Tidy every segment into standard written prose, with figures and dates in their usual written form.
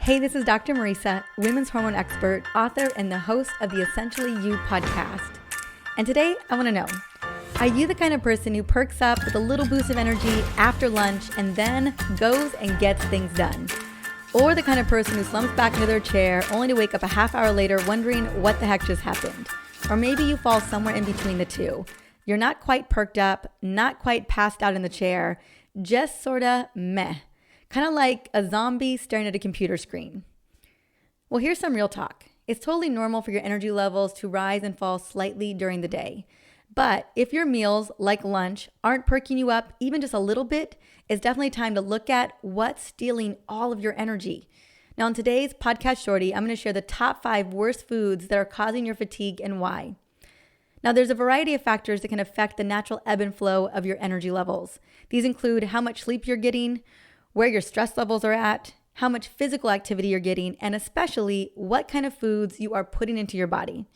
Hey, this is Dr. Marisa, women's hormone expert, author, and the host of the Essentially You podcast. And today, I want to know, are you the kind of person who perks up with a little boost of energy after lunch and then goes and gets things done? Or the kind of person who slumps back into their chair only to wake up a half hour later wondering what the heck just happened? Or maybe you fall somewhere in between the two. You're not quite perked up, not quite passed out in the chair, just sorta meh. Kind of like a zombie staring at a computer screen. Well, here's some real talk. It's totally normal for your energy levels to rise and fall slightly during the day. But if your meals, like lunch, aren't perking you up even just a little bit, it's definitely time to look at what's stealing all of your energy. Now, in today's podcast shortie, I'm going to share the top 5 worst foods that are causing your fatigue and why. Now, there's a variety of factors that can affect the natural ebb and flow of your energy levels. These include how much sleep you're getting, where your stress levels are at, how much physical activity you're getting, and especially what kind of foods you are putting into your body.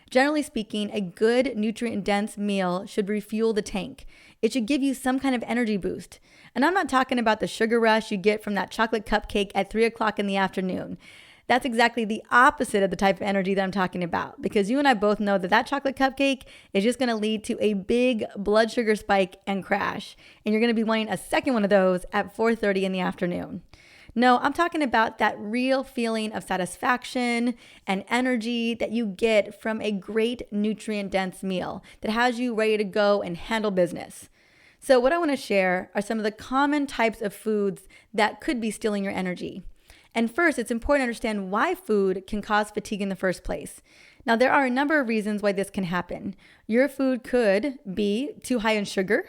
Generally speaking, a good nutrient-dense meal should refuel the tank. It should give you some kind of energy boost. And I'm not talking about the sugar rush you get from that chocolate cupcake at 3 o'clock in the afternoon. That's exactly the opposite of the type of energy that I'm talking about, because you and I both know that that chocolate cupcake is just going to lead to a big blood sugar spike and crash. And you're going to be wanting a second one of those at 4:30 in the afternoon. No, I'm talking about that real feeling of satisfaction and energy that you get from a great nutrient-dense meal that has you ready to go and handle business. So what I want to share are some of the common types of foods that could be stealing your energy. And first, it's important to understand why food can cause fatigue in the first place. Now, there are a number of reasons why this can happen. Your food could be too high in sugar.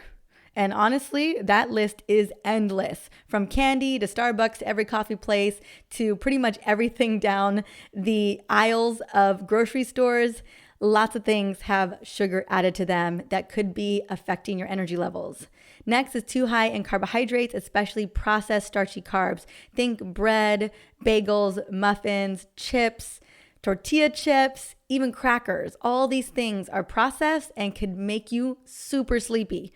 And honestly, that list is endless. From candy to Starbucks to every coffee place to pretty much everything down the aisles of grocery stores. Lots of things have sugar added to them that could be affecting your energy levels. Next is too high in carbohydrates, especially processed starchy carbs. Think bread, bagels, muffins, chips, tortilla chips, even crackers. All these things are processed and could make you super sleepy.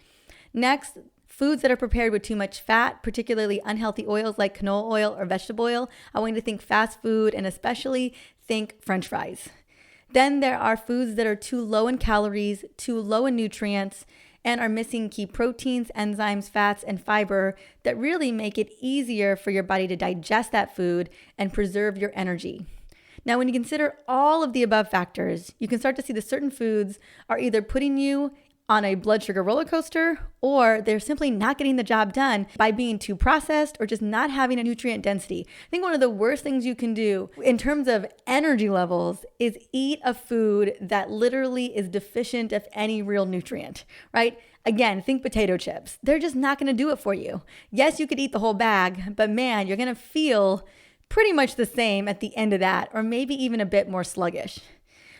Next, foods that are prepared with too much fat, particularly unhealthy oils like canola oil or vegetable oil. I want you to think fast food and especially think French fries. Then there are foods that are too low in calories, too low in nutrients, and are missing key proteins, enzymes, fats, and fiber that really make it easier for your body to digest that food and preserve your energy. Now, when you consider all of the above factors, you can start to see that certain foods are either putting you on a blood sugar roller coaster, or they're simply not getting the job done by being too processed or just not having a nutrient density. I think one of the worst things you can do in terms of energy levels is eat a food that literally is deficient of any real nutrient, right? Again, think potato chips. They're just not going to do it for you. Yes, you could eat the whole bag, but man, you're going to feel pretty much the same at the end of that, or maybe even a bit more sluggish.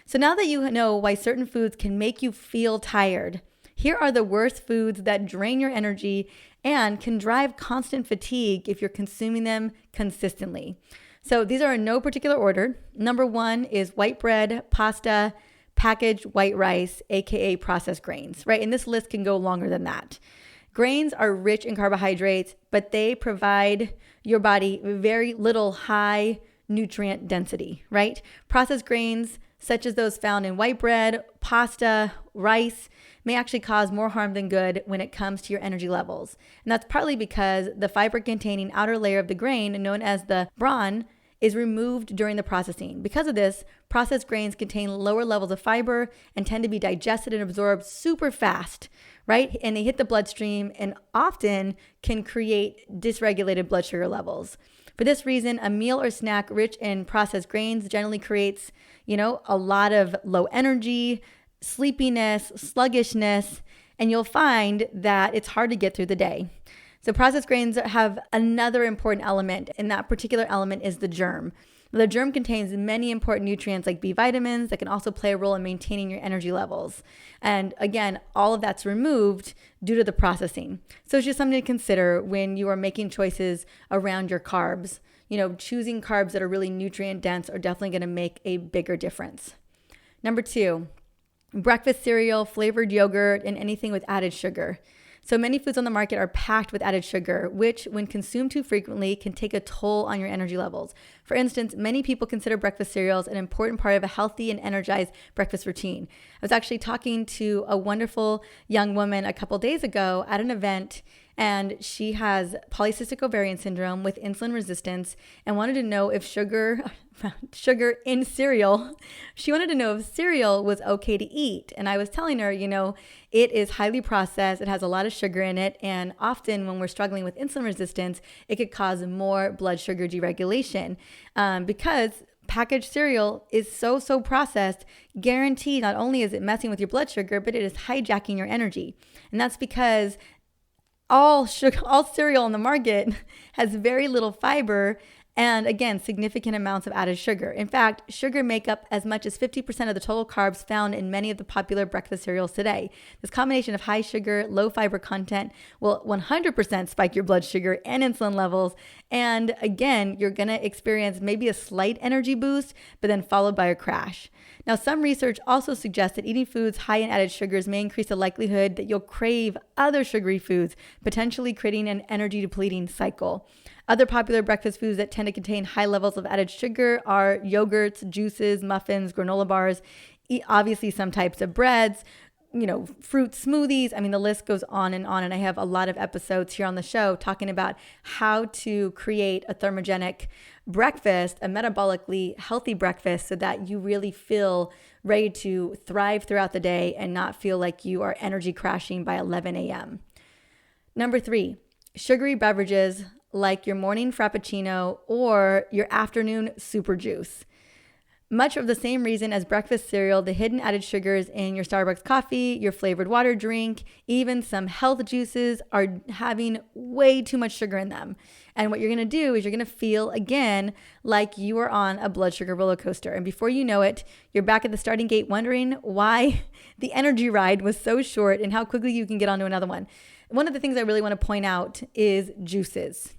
So now that you know why certain foods can make you feel tired, here are the worst foods that drain your energy and can drive constant fatigue if you're consuming them consistently. So these are in no particular order. Number 1 is white bread, pasta, packaged white rice, aka processed grains, right? And this list can go longer than that. Grains are rich in carbohydrates, but they provide your body very little high nutrient density, right? Processed grains, such as those found in white bread, pasta, rice, may actually cause more harm than good when it comes to your energy levels. And that's partly because the fiber-containing outer layer of the grain, known as the bran, is removed during the processing. Because of this, processed grains contain lower levels of fiber and tend to be digested and absorbed super fast, right? And they hit the bloodstream and often can create dysregulated blood sugar levels. For this reason, a meal or snack rich in processed grains generally creates, a lot of low energy, sleepiness, sluggishness, and you'll find that it's hard to get through the day. So processed grains have another important element, and that particular element is the germ. The germ contains many important nutrients like B vitamins that can also play a role in maintaining your energy levels. And again, all of that's removed due to the processing. So it's just something to consider when you are making choices around your carbs. Choosing carbs that are really nutrient dense are definitely going to make a bigger difference. Number 2, breakfast cereal, flavored yogurt, and anything with added sugar. So many foods on the market are packed with added sugar, which when consumed too frequently can take a toll on your energy levels. For instance, many people consider breakfast cereals an important part of a healthy and energized breakfast routine. I was actually talking to a wonderful young woman a couple days ago at an event, and she has polycystic ovarian syndrome with insulin resistance and wanted to know if sugar in cereal, she wanted to know if cereal was okay to eat. And I was telling her, it is highly processed. It has a lot of sugar in it. And often when we're struggling with insulin resistance, it could cause more blood sugar deregulation because packaged cereal is so processed, guaranteed not only is it messing with your blood sugar, but it is hijacking your energy. And that's because all cereal on the market has very little fiber and, again, significant amounts of added sugar. In fact, sugar make up as much as 50% of the total carbs found in many of the popular breakfast cereals today. This combination of high sugar, low fiber content will 100% spike your blood sugar and insulin levels. And again, you're going to experience maybe a slight energy boost, but then followed by a crash. Now, some research also suggests that eating foods high in added sugars may increase the likelihood that you'll crave other sugary foods, potentially creating an energy depleting cycle. Other popular breakfast foods that tend to contain high levels of added sugar are yogurts, juices, muffins, granola bars, obviously some types of breads, fruit smoothies. I mean, the list goes on. And I have a lot of episodes here on the show talking about how to create a thermogenic breakfast, a metabolically healthy breakfast, so that you really feel ready to thrive throughout the day and not feel like you are energy crashing by 11 a.m. Number 3, sugary beverages like your morning frappuccino or your afternoon super juice. Much of the same reason as breakfast cereal, the hidden added sugars in your Starbucks coffee, your flavored water drink, even some health juices are having way too much sugar in them. And what you're going to do is you're going to feel again like you are on a blood sugar roller coaster. And before you know it, you're back at the starting gate wondering why the energy ride was so short and how quickly you can get onto another one. One of the things I really want to point out is juices.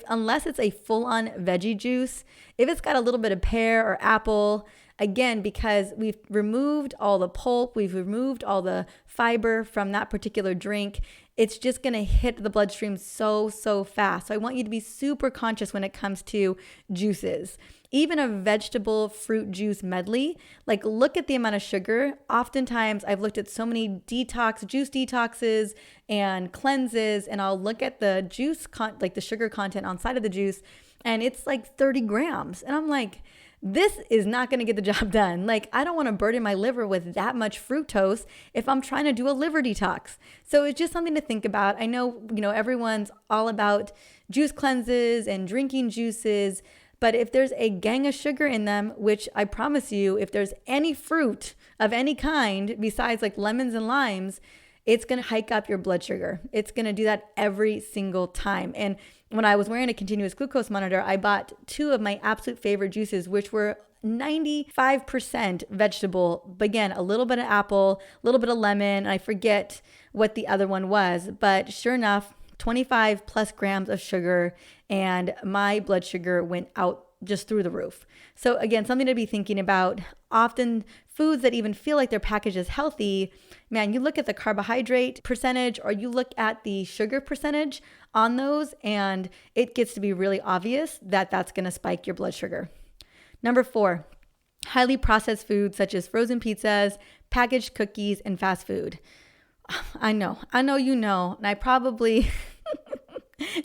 Unless it's a full-on veggie juice, if it's got a little bit of pear or apple, again, because we've removed all the pulp, we've removed all the fiber from that particular drink, it's just going to hit the bloodstream so fast. So I want you to be super conscious when it comes to juices. Even a vegetable fruit juice medley, look at the amount of sugar. Oftentimes I've looked at so many juice detoxes and cleanses, and I'll look at the juice, the sugar content on side of the juice, and it's 30 grams. And I'm like, this is not going to get the job done. I don't want to burden my liver with that much fructose if I'm trying to do a liver detox. So it's just something to think about. I know, everyone's all about juice cleanses and drinking juices, but if there's a gang of sugar in them, which I promise you, if there's any fruit of any kind besides lemons and limes, it's going to hike up your blood sugar. It's going to do that every single time. And when I was wearing a continuous glucose monitor, I bought 2 of my absolute favorite juices, which were 95% vegetable. Again, a little bit of apple, a little bit of lemon. I forget what the other one was, but sure enough, 25 plus grams of sugar, and my blood sugar went out just through the roof. So again, something to be thinking about. Often foods that even feel like they're packaged as healthy, man, you look at the carbohydrate percentage or you look at the sugar percentage on those, and it gets to be really obvious that that's going to spike your blood sugar. Number 4, highly processed foods such as frozen pizzas, packaged cookies, and fast food. I know, and I probably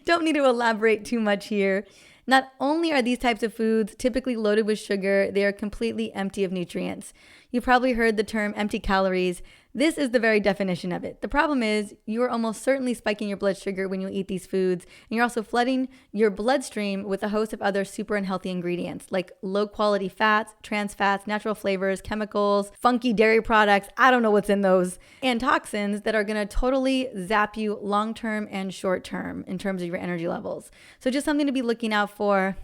don't need to elaborate too much here. Not only are these types of foods typically loaded with sugar, they are completely empty of nutrients. You've probably heard the term empty calories. This is the very definition of it. The problem is you are almost certainly spiking your blood sugar when you eat these foods, and you're also flooding your bloodstream with a host of other super unhealthy ingredients like low quality fats, trans fats, natural flavors, chemicals, funky dairy products, I don't know what's in those, and toxins that are going to totally zap you long-term and short-term in terms of your energy levels. So just something to be looking out for.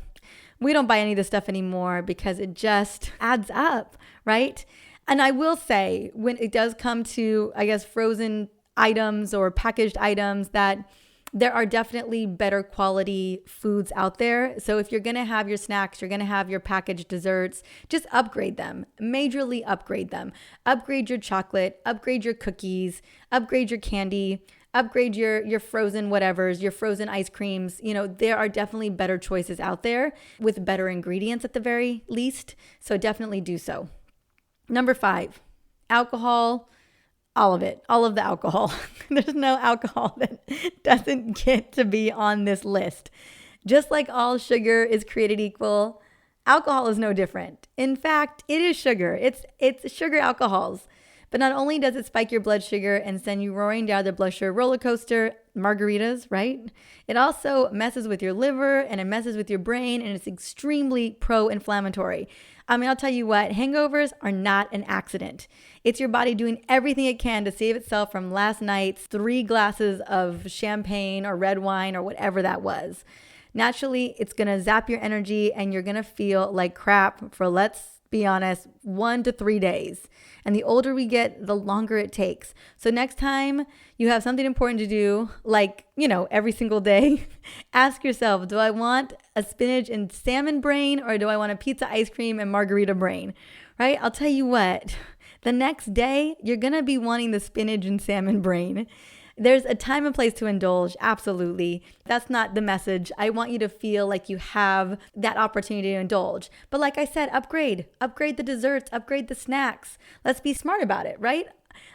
We don't buy any of this stuff anymore because it just adds up, right? And I will say, when it does come to, frozen items or packaged items, that there are definitely better quality foods out there. So if you're going to have your snacks, you're going to have your packaged desserts, just upgrade them, majorly upgrade them. Upgrade your chocolate, upgrade your cookies, upgrade your candy. upgrade your frozen whatevers, your frozen ice creams. There are definitely better choices out there with better ingredients at the very least. So definitely do so. Number 5, alcohol. All of it, all of the alcohol. There's no alcohol that doesn't get to be on this list. Just like all sugar is created equal, alcohol is no different. In fact, it is sugar. It's sugar alcohols. But not only does it spike your blood sugar and send you roaring down the blood sugar roller coaster, margaritas, right? It also messes with your liver and it messes with your brain, and it's extremely pro-inflammatory. I'll tell you what, hangovers are not an accident. It's your body doing everything it can to save itself from last night's 3 glasses of champagne or red wine or whatever that was. Naturally, it's going to zap your energy and you're going to feel like crap for, let's be honest, 1 to 3 days. And the older we get, the longer it takes. So next time you have something important to do, like, every single day, ask yourself, do I want a spinach and salmon brain, or do I want a pizza, ice cream, and margarita brain? Right? I'll tell you what, the next day, you're going to be wanting the spinach and salmon brain. There's a time and place to indulge, absolutely. That's not the message. I want you to feel like you have that opportunity to indulge. But like I said, upgrade the desserts, upgrade the snacks. Let's be smart about it, right?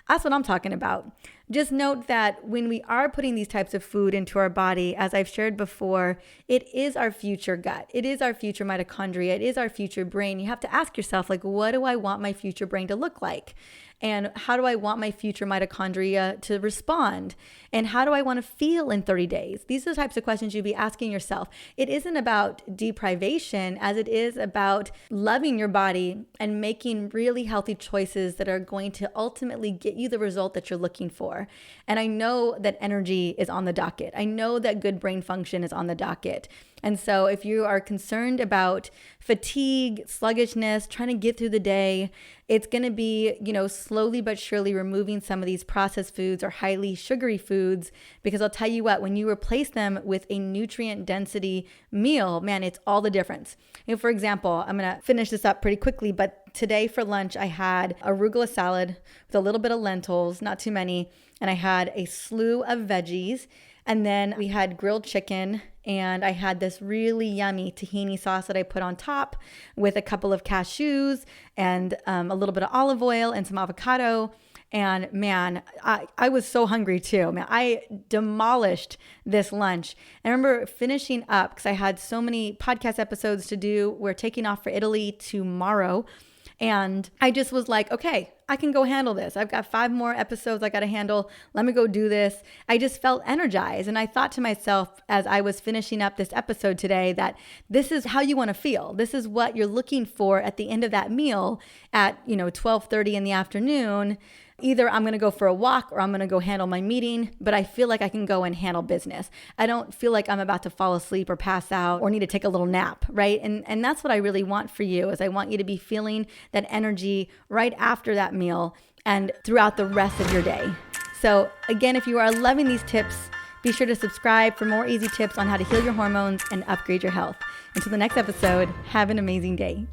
That's what I'm talking about. Just note that when we are putting these types of food into our body, as I've shared before, it is our future gut. It is our future mitochondria. It is our future brain. You have to ask yourself, what do I want my future brain to look like? And how do I want my future mitochondria to respond? And how do I want to feel in 30 days? These are the types of questions you'd be asking yourself. It isn't about deprivation as it is about loving your body and making really healthy choices that are going to ultimately get you the result that you're looking for. And I know that energy is on the docket. I know that good brain function is on the docket. And so if you are concerned about fatigue, sluggishness, trying to get through the day, it's going to be, slowly but surely removing some of these processed foods or highly sugary foods, because I'll tell you what, when you replace them with a nutrient density meal, man, it's all the difference. For example, I'm going to finish this up pretty quickly, but today for lunch, I had arugula salad with a little bit of lentils, not too many, and I had a slew of veggies. And then we had grilled chicken, and I had this really yummy tahini sauce that I put on top with a couple of cashews and a little bit of olive oil and some avocado. And man, I was so hungry too. Man, I demolished this lunch. I remember finishing up because I had so many podcast episodes to do. We're taking off for Italy tomorrow. And I just was like, okay, I can go handle this. I've got 5 more episodes I got to handle. Let me go do this. I just felt energized. And I thought to myself as I was finishing up this episode today that this is how you want to feel. This is what you're looking for at the end of that meal at, 12:30 in the afternoon. Either I'm going to go for a walk or I'm going to go handle my meeting, but I feel like I can go and handle business. I don't feel like I'm about to fall asleep or pass out or need to take a little nap, right? And that's what I really want for you, is I want you to be feeling that energy right after that meal and throughout the rest of your day. So again, if you are loving these tips, be sure to subscribe for more easy tips on how to heal your hormones and upgrade your health. Until the next episode, have an amazing day.